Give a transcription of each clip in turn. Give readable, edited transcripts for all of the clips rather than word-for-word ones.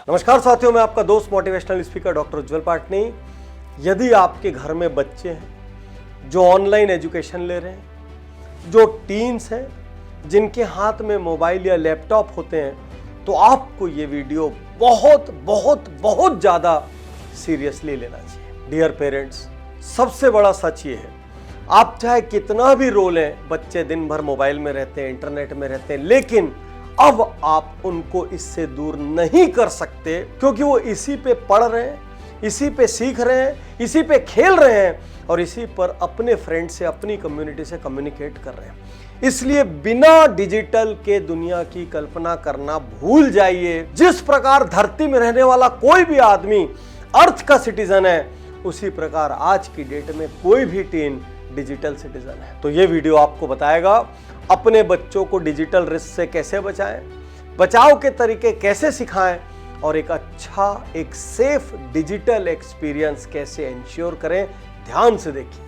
नमस्कार साथियों, मैं आपका दोस्त मोटिवेशनल स्पीकर डॉक्टर उज्जवल पाटनी। यदि आपके घर में बच्चे हैं जो ऑनलाइन एजुकेशन ले रहे हैं, जो टीन्स हैं जिनके हाथ में मोबाइल या लैपटॉप होते हैं, तो आपको ये वीडियो बहुत बहुत बहुत ज़्यादा सीरियसली लेना चाहिए। डियर पेरेंट्स, सबसे बड़ा सच ये है, आप चाहे कितना भी रो लें, बच्चे दिन भर मोबाइल में रहते हैं, इंटरनेट में रहते हैं, लेकिन अब आप उनको इससे दूर नहीं कर सकते, क्योंकि वो इसी पे पढ़ रहे हैं, इसी पे सीख रहे हैं, इसी पे खेल रहे हैं और इसी पर अपने फ्रेंड से, अपनी कम्युनिटी से कम्युनिकेट कर रहे हैं। इसलिए बिना डिजिटल के दुनिया की कल्पना करना भूल जाइए। जिस प्रकार धरती में रहने वाला कोई भी आदमी अर्थ का सिटीजन है, उसी प्रकार आज की डेट में कोई भी टीन डिजिटल सिटीजन है। तो ये वीडियो आपको बताएगा अपने बच्चों को डिजिटल रिस्क से कैसे बचाएं, बचाव के तरीके कैसे सिखाएं और एक अच्छा, एक सेफ डिजिटल एक्सपीरियंस कैसे एंश्योर करें। ध्यान से देखिए।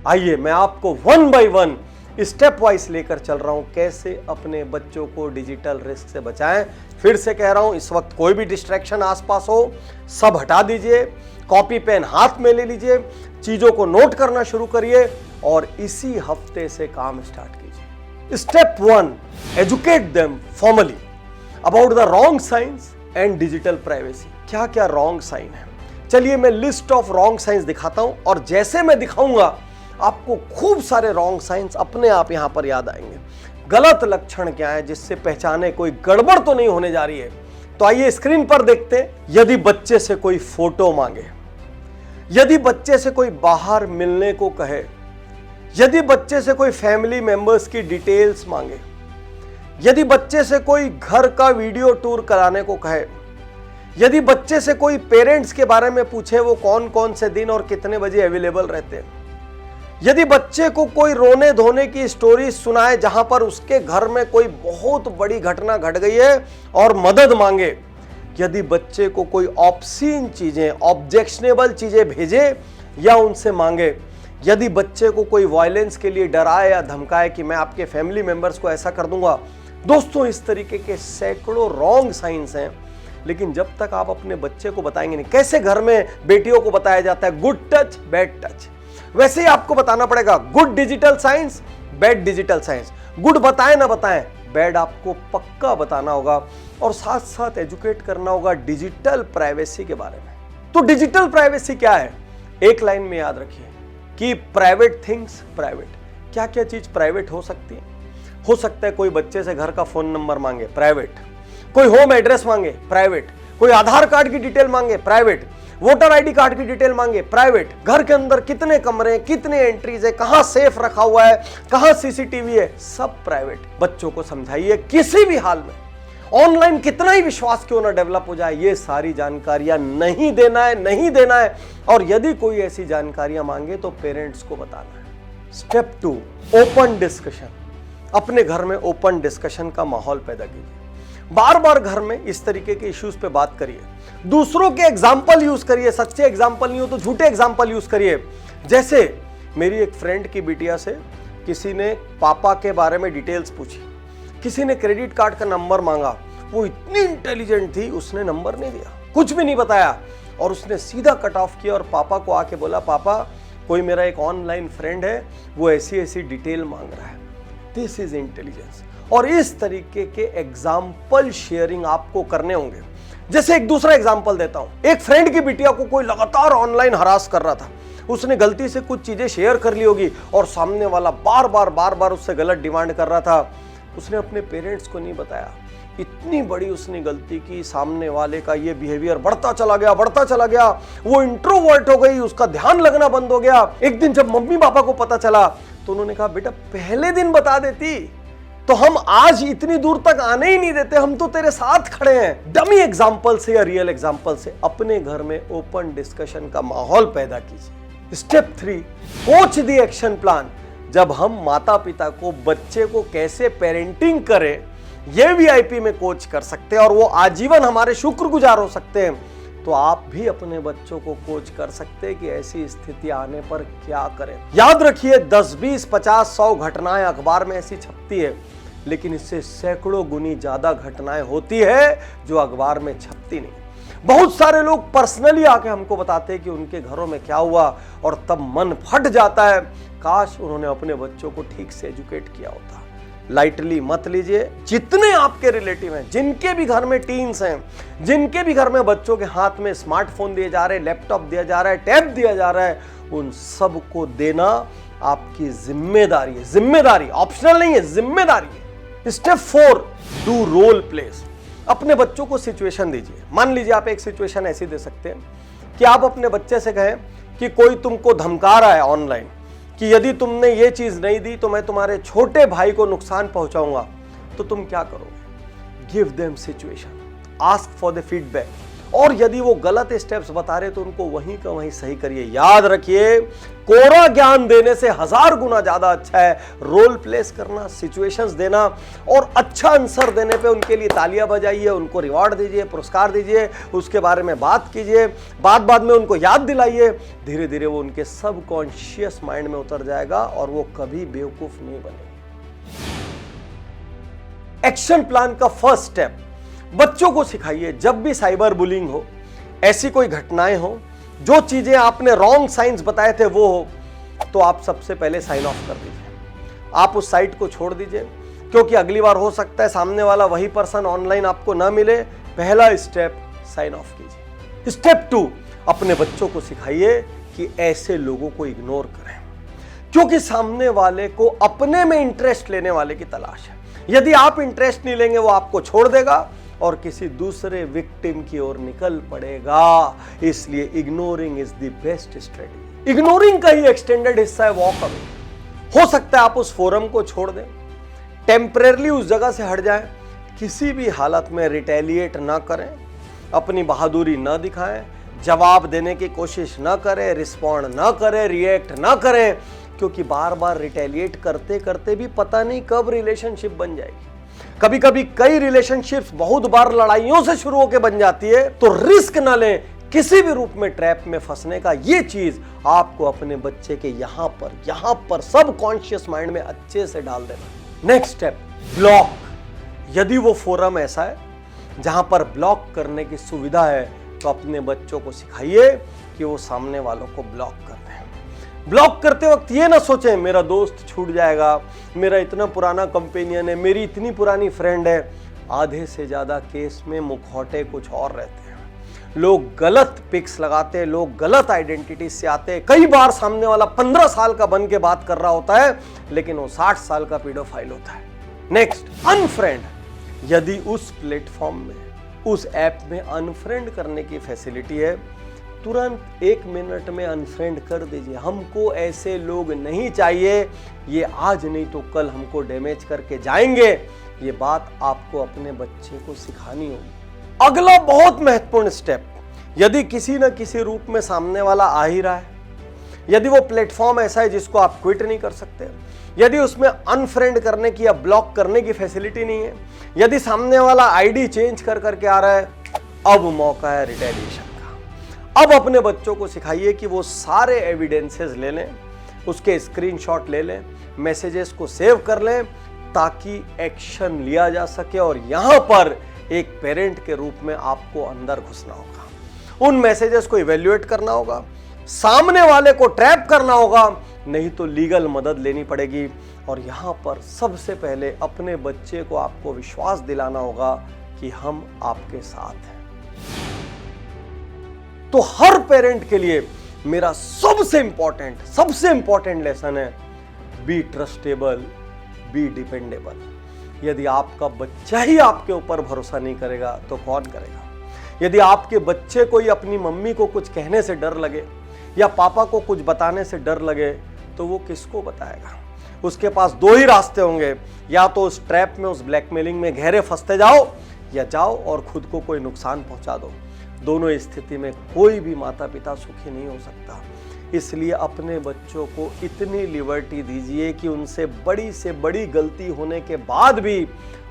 आइए, मैं आपको one by one step wise लेकर चल रहा हूं, कैसे अपने बच्चों को डिजिटल रिस्क से बचाएं। फिर से कह रहा हूं, इस वक्त कोई भी डिस्ट्रैक्शन आसपास हो, सब हटा दीजिए, कॉपी पेन हाथ में ले लीजिए, चीजों को नोट करना शुरू करिए और इसी हफ्ते से काम स्टार्ट कीजिए। Step 1, educate them formally about the wrong science and digital privacy. क्या क्या रॉन्ग साइन है, चलिए मैं लिस्ट ऑफ रॉन्ग साइंस दिखाता हूं और जैसे मैं दिखाऊंगा आपको खूब सारे रॉन्ग साइंस अपने आप यहां पर याद आएंगे। गलत लक्षण क्या है जिससे पहचाने कोई गड़बड़ तो नहीं होने जा रही है। तो आइए स्क्रीन पर देखते हैं। यदि बच्चे से कोई फोटो मांगे, यदि बच्चे से कोई बाहर मिलने को कहे, यदि बच्चे से कोई फैमिली मेंबर्स की डिटेल्स मांगे, यदि बच्चे से कोई घर का वीडियो टूर कराने को कहे, यदि बच्चे से कोई पेरेंट्स के बारे में पूछे वो कौन कौन से दिन और कितने बजे अवेलेबल रहते हैं, यदि बच्चे को कोई रोने धोने की स्टोरी सुनाए जहां पर उसके घर में कोई बहुत बड़ी घटना घट गई है और मदद मांगे, यदि बच्चे को कोई ऑब्सीन चीजें, ऑब्जेक्शनेबल चीजें भेजे या उनसे मांगे, यदि बच्चे को कोई वायलेंस के लिए डराए या धमकाए कि मैं आपके फैमिली मेंबर्स को ऐसा कर दूंगा। दोस्तों, इस तरीके के सैकड़ों रॉन्ग साइंस हैं, लेकिन जब तक आप अपने बच्चे को बताएंगे नहीं। कैसे घर में बेटियों को बताया जाता है गुड टच बैड टच, वैसे ही आपको बताना पड़ेगा good digital science, bad digital science. Good बताएं ना बताएं, बैड आपको पक्का बताना होगा और साथ साथ एजुकेट करना होगा डिजिटल प्राइवेसी के बारे में। तो डिजिटल प्राइवेसी क्या है, एक लाइन में याद रखिए कि प्राइवेट थिंग्स प्राइवेट। क्या क्या चीज प्राइवेट हो सकती है? हो सकता है कोई बच्चे से घर का फोन नंबर मांगे, प्राइवेट। कोई होम एड्रेस मांगे, प्राइवेट। कोई आधार कार्ड की डिटेल मांगे, प्राइवेट। वोटर आईडी कार्ड की डिटेल मांगे, प्राइवेट। घर के अंदर कितने कमरे, कितने एंट्रीज है, कहां सेफ रखा हुआ है, कहां सीसीटीवी है, सब प्राइवेट। बच्चों को समझाइए किसी भी हाल में, ऑनलाइन कितना ही विश्वास क्यों ना डेवलप हो जाए, ये सारी जानकारियां नहीं देना है, नहीं देना है। और यदि कोई ऐसी जानकारियां मांगे तो पेरेंट्स को बताना है। Step 2, open discussion. अपने घर में ओपन डिस्कशन का माहौल पैदा कीजिए। बार बार घर में इस तरीके के इश्यूज पे बात करिए। दूसरों के एग्जाम्पल यूज करिए, सच्चे एग्जाम्पल नहीं हो तो झूठे एग्जाम्पल यूज करिए। जैसे मेरी एक फ्रेंड की बिटिया से किसी ने पापा के बारे में डिटेल्स पूछी, किसी ने क्रेडिट कार्ड का नंबर मांगा, वो इतनी इंटेलिजेंट थी, उसने नंबर नहीं दिया, कुछ भी नहीं बताया और उसने सीधा कट ऑफ किया और पापा को आके बोला, पापा कोई मेरा एक ऑनलाइन फ्रेंड है, वो ऐसी ऐसी डिटेल मांग रहा है। This is intelligence. और इस तरीके के एग्जाम्पल शेयरिंग आपको करने होंगे। जैसे एक दूसरा एग्जाम्पल देता हूं। एक फ्रेंड की बिटिया को कोई लगातार ऑनलाइन हरास कर रहा था, उसने गलती से कुछ चीजें शेयर कर ली होगी और सामने वाला बार बार उससे गलत डिमांड कर रहा था। उसने अपने पेरेंट्स को नहीं बताया, इतनी बड़ी उसने गलती की, सामने वाले का ये बिहेवियर बढ़ता चला गया, वो इंट्रोवर्ट हो गई, उसका ध्यान लगना बंद हो गया। एक दिन जब मम्मी पापा को पता चला तो उन्होंने कहा, बेटा पहले दिन बता देती तो हम आज इतनी दूर तक आने ही नहीं देते, हम तो तेरे साथ खड़े हैं। डमी एग्जाम्पल से या रियल एग्जाम्पल से अपने घर में ओपन डिस्कशन का माहौल पैदा कीजिए। Step 3, coach the action plan. जब हम माता पिता को बच्चे को कैसे पेरेंटिंग करें, ये वीआईपी में कोच कर सकते हैं और वो आजीवन हमारे शुक्रगुजार हो सकते हैं, तो आप भी अपने बच्चों को कोच कर सकते हैं कि ऐसी स्थिति आने पर क्या करें। याद रखिए, 10, 20, 50, 100 घटनाएं अखबार में ऐसी छपती है लेकिन इससे सैकड़ों गुनी ज्यादा घटनाएं होती है जो अखबार में छपती नहीं। बहुत सारे लोग पर्सनली आके हमको बताते हैं कि उनके घरों में क्या हुआ, और तब मन फट जाता है, काश उन्होंने अपने बच्चों को ठीक से एजुकेट किया होता। लाइटली मत लीजिए। जितने आपके रिलेटिव हैं, जिनके भी घर में टीन्स हैं, जिनके भी घर में बच्चों के हाथ में स्मार्टफोन दिए जा रहे हैं, लैपटॉप दिया जा रहा है, टैब दिया जा रहा है, उन सबको देना आपकी जिम्मेदारी है। जिम्मेदारी ऑप्शनल नहीं है, जिम्मेदारी है। Step 4, do role plays. अपने बच्चों को सिचुएशन दीजिए। मान लीजिए आप एक सिचुएशन ऐसी दे सकते हैं कि आप अपने बच्चे से कहें कि कोई तुमको धमका रहा है ऑनलाइन कि यदि तुमने ये चीज नहीं दी तो मैं तुम्हारे छोटे भाई को नुकसान पहुंचाऊंगा, तो तुम क्या करोगे? Give them situation, ask for the feedback, और यदि वो गलत स्टेप्स बता रहे तो उनको वहीं का वहीं सही करिए। याद रखिए, कोरा ज्ञान देने से 1000 गुना ज्यादा अच्छा है रोल प्लेस करना, सिचुएशंस देना, और अच्छा आंसर देने पे उनके लिए तालियां बजाइए, उनको रिवॉर्ड दीजिए, पुरस्कार दीजिए, उसके बारे में बात कीजिए, बाद में उनको याद दिलाइए। धीरे धीरे वो उनके सबकॉन्शियस माइंड में उतर जाएगा और वो कभी बेवकूफ नहीं बनेंगे। एक्शन प्लान का फर्स्ट स्टेप, बच्चों को सिखाइए जब भी साइबर बुलिंग हो, ऐसी कोई घटनाएं हो, जो चीजें आपने रॉन्ग साइंस बताए थे वो हो, तो आप सबसे पहले साइन ऑफ कर दीजिए। आप उस साइट को छोड़ दीजिए, क्योंकि अगली बार हो सकता है सामने वाला वही पर्सन ऑनलाइन आपको ना मिले। पहला स्टेप साइन ऑफ कीजिए। स्टेप 2, अपने बच्चों को सिखाइए कि ऐसे लोगों को इग्नोर करें, क्योंकि सामने वाले को अपने में इंटरेस्ट लेने वाले की तलाश है। यदि आप इंटरेस्ट नहीं लेंगे, वो आपको छोड़ देगा और किसी दूसरे विक्टिम की ओर निकल पड़ेगा। इसलिए ignoring is the best strategy. Ignoring का ही एक्सटेंडेड हिस्सा है वॉक अवे। हो सकता है आप उस फोरम को छोड़ दें, टेम्परेरली उस जगह से हट जाएं, किसी भी हालत में रिटेलिएट ना करें, अपनी बहादुरी ना दिखाएं, जवाब देने की कोशिश ना करें, रिस्पॉन्ड ना करें, रिएक्ट ना करें, क्योंकि बार बार रिटेलिएट करते करते भी पता नहीं कब रिलेशनशिप बन जाएगी। कभी कभी कई रिलेशनशिप्स बहुत बार लड़ाइयों से शुरू होकर बन जाती है। तो रिस्क ना लें किसी भी रूप में ट्रैप में फंसने का। ये चीज आपको अपने बच्चे के यहां पर सब कॉन्शियस माइंड में अच्छे से डाल देना। Next step, block. यदि वो फोरम ऐसा है जहां पर ब्लॉक करने की सुविधा है, तो अपने बच्चों को सिखाइए कि वो सामने वालों को ब्लॉक कर दें। ब्लॉक करते वक्त ये ना सोचें मेरा दोस्त छूट जाएगा, मेरा इतना पुराना कंपेनियन है, मेरी इतनी पुरानी फ्रेंड है। आधे से ज्यादा केस में मुखौटे कुछ और रहते हैं। लोग गलत पिक्स लगाते हैं, लोग गलत आइडेंटिटी से आते हैं। कई बार सामने वाला 15 साल का बन के बात कर रहा होता है, लेकिन वो 60 साल का पीडोफाइल होता है। Next, unfriend. यदि उस प्लेटफॉर्म में, उस ऐप में अनफ्रेंड करने की फैसिलिटी है, तुरंत 1 मिनट में अनफ्रेंड कर दीजिए। हमको ऐसे लोग नहीं चाहिए, ये आज नहीं तो कल हमको डैमेज करके जाएंगे। ये बात आपको अपने बच्चे को सिखानी होगी। अगला बहुत महत्वपूर्ण स्टेप, यदि किसी न किसी रूप में सामने वाला आ ही रहा है, यदि वो प्लेटफॉर्म ऐसा है जिसको आप क्विट नहीं कर सकते, यदि उसमें अनफ्रेंड करने की या ब्लॉक करने की फैसिलिटी नहीं है, यदि सामने वाला आईडी चेंज कर करके आ रहा है, अब मौका है रिटेलिएशन का। अब अपने बच्चों को सिखाइए कि वो सारे एविडेंसेस ले लें, उसके स्क्रीनशॉट ले लें, मैसेजेस को सेव कर लें, ताकि एक्शन लिया जा सके। और यहां पर एक पेरेंट के रूप में आपको अंदर घुसना होगा, उन मैसेजेस को इवेल्युएट करना होगा, सामने वाले को ट्रैप करना होगा, नहीं तो लीगल मदद लेनी पड़ेगी। और यहां पर सबसे पहले अपने बच्चे को आपको विश्वास दिलाना होगा कि हम आपके साथ हैं। तो हर पेरेंट के लिए मेरा सबसे इंपॉर्टेंट लेसन है, बी ट्रस्टेबल, बी डिपेंडेबल। यदि आपका बच्चा ही आपके ऊपर भरोसा नहीं करेगा तो कौन करेगा? यदि आपके बच्चे को ही अपनी मम्मी को कुछ कहने से डर लगे या पापा को कुछ बताने से डर लगे, तो वो किसको बताएगा? उसके पास 2 ही रास्ते होंगे, या तो उस ट्रैप में, उस ब्लैकमेलिंग में गहरे फंसते जाओ, या जाओ और खुद को कोई नुकसान पहुंचा दो। दोनों स्थिति में कोई भी माता पिता सुखी नहीं हो सकता। इसलिए अपने बच्चों को इतनी लिबर्टी दीजिए कि उनसे बड़ी से बड़ी गलती होने के बाद भी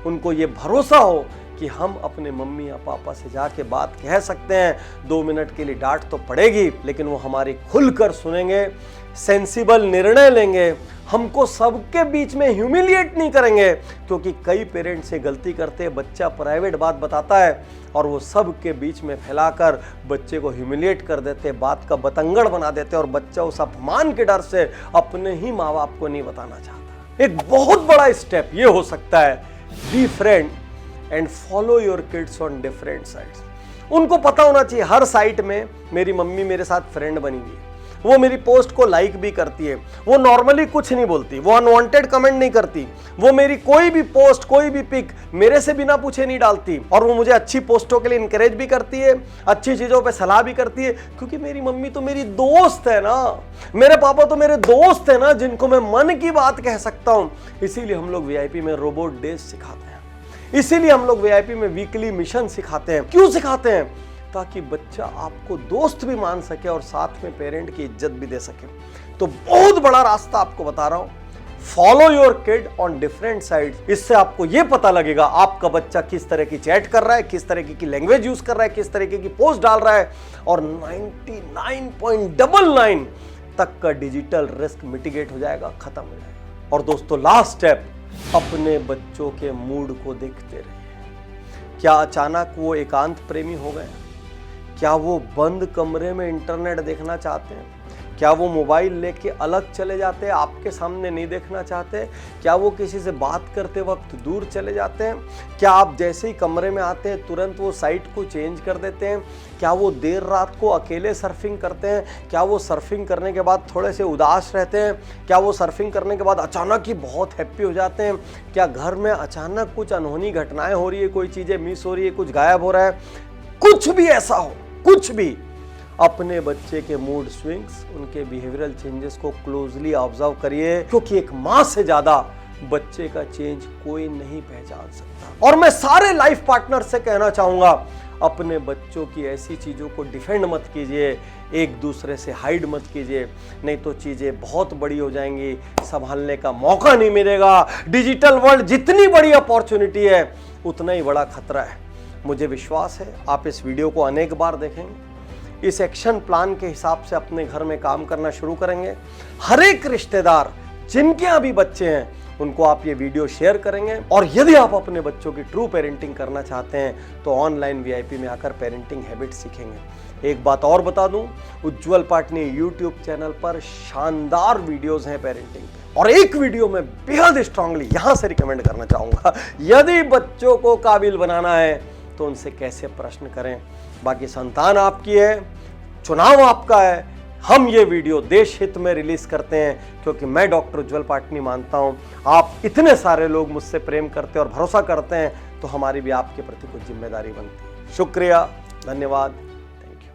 उनको ये भरोसा हो कि हम अपने मम्मी या पापा से जाके बात कह सकते हैं। 2 मिनट के लिए डांट तो पड़ेगी, लेकिन वो हमारी खुलकर सुनेंगे, सेंसिबल निर्णय लेंगे, हमको सबके बीच में ह्यूमिलिएट नहीं करेंगे। क्योंकि कई पेरेंट्स से गलती करते हैं, बच्चा प्राइवेट बात बताता है और वो सबके बीच में फैलाकर बच्चे को ह्यूमिलिएट कर देते, बात का बतंगड़ बना देते और बच्चा उस अपमान के डर से अपने ही माँ बाप को नहीं बताना चाहता। एक बहुत बड़ा स्टेप ये हो सकता है, be friend and follow your kids on different sites. उनको पता होना चाहिए हर साइट में मेरी मम्मी मेरे साथ फ्रेंड बनी हुई है, वो मेरी पोस्ट को लाइक भी करती है, वो नॉर्मली कुछ नहीं बोलती, वो अनवांटेड कमेंट नहीं करती, वो मेरी कोई भी पोस्ट कोई भी पिक मेरे से बिना पूछे नहीं डालती, और वो मुझे अच्छी पोस्टों के लिए इनकरेज भी करती है, अच्छी चीजों पे सलाह भी करती है। क्योंकि मेरी मम्मी तो मेरी दोस्त है ना, मेरे पापा तो मेरे दोस्त है ना, जिनको मैं मन की बात कह सकता हूं। इसीलिए हम लोग वीआईपी में रोबोट डेज सिखाते हैं, इसीलिए हम लोग वीआईपी में वीकली मिशन सिखाते हैं। क्यों सिखाते हैं? ताकि बच्चा आपको दोस्त भी मान सके और साथ में पेरेंट की इज्जत भी दे सके। तो बहुत बड़ा रास्ता आपको बता रहा हूं, follow your kid on different sites. इससे आपको यह पता लगेगा आपका बच्चा किस तरह की चैट कर रहा है, किस तरीके की लैंग्वेज यूज कर रहा है, किस तरीके की पोस्ट डाल रहा है, और 99.99 तक का डिजिटल रिस्क मिटिगेट हो जाएगा, खत्म हो जाएगा। और दोस्तों लास्ट स्टेप, अपने बच्चों के मूड को देखते रहिए। क्या अचानक वो एकांत प्रेमी हो गए? क्या वो बंद कमरे में इंटरनेट देखना चाहते हैं? क्या वो मोबाइल लेके अलग चले जाते हैं, आपके सामने नहीं देखना चाहते? क्या वो किसी से बात करते वक्त दूर चले जाते हैं? क्या आप जैसे ही कमरे में आते हैं तुरंत वो साइट को चेंज कर देते हैं? क्या वो देर रात को अकेले सर्फिंग करते हैं? क्या वो सर्फिंग करने के बाद थोड़े से उदास रहते हैं? क्या वो सर्फिंग करने के बाद अचानक ही बहुत हैप्पी हो जाते हैं? क्या घर में अचानक कुछ अनहोनी घटनाएं हो रही है, कोई चीज़ें मिस हो रही है, कुछ गायब हो रहा है? कुछ भी ऐसा हो, कुछ भी, अपने बच्चे के मूड स्विंग्स, उनके बिहेवियरल चेंजेस को क्लोजली ऑब्जर्व करिए। क्योंकि एक मां से ज्यादा बच्चे का चेंज कोई नहीं पहचान सकता। और मैं सारे लाइफ पार्टनर से कहना चाहूंगा, अपने बच्चों की ऐसी चीजों को डिफेंड मत कीजिए, एक दूसरे से हाइड मत कीजिए, नहीं तो चीजें बहुत बड़ी हो जाएंगी, संभालने का मौका नहीं मिलेगा। डिजिटल वर्ल्ड जितनी बड़ी अपॉर्चुनिटी है उतना ही बड़ा खतरा है। मुझे विश्वास है आप इस वीडियो को अनेक बार देखेंगे, इस एक्शन प्लान के हिसाब से अपने घर में काम करना शुरू करेंगे। हर एक रिश्तेदार जिनके यहाँ भी बच्चे हैं उनको आप ये वीडियो शेयर करेंगे। और यदि आप अपने बच्चों की ट्रू पेरेंटिंग करना चाहते हैं तो ऑनलाइन वीआईपी में आकर पेरेंटिंग हैबिट सीखेंगे। एक बात और बता दूं, उज्ज्वल पाटनी यूट्यूब चैनल पर शानदार वीडियोस हैं पेरेंटिंग पे, और एक वीडियो में बेहद स्ट्रांगली यहां से रिकमेंड करना चाहूंगा। यदि बच्चों को काबिल बनाना है तो उनसे कैसे प्रश्न करें। बाकी संतान आपकी है, चुनाव आपका है। हम ये वीडियो देश हित में रिलीज करते हैं क्योंकि मैं डॉक्टर उज्ज्वल पाटनी मानता हूं आप इतने सारे लोग मुझसे प्रेम करते और भरोसा करते हैं, तो हमारी भी आपके प्रति कुछ जिम्मेदारी बनती है। शुक्रिया, धन्यवाद, थैंक यू।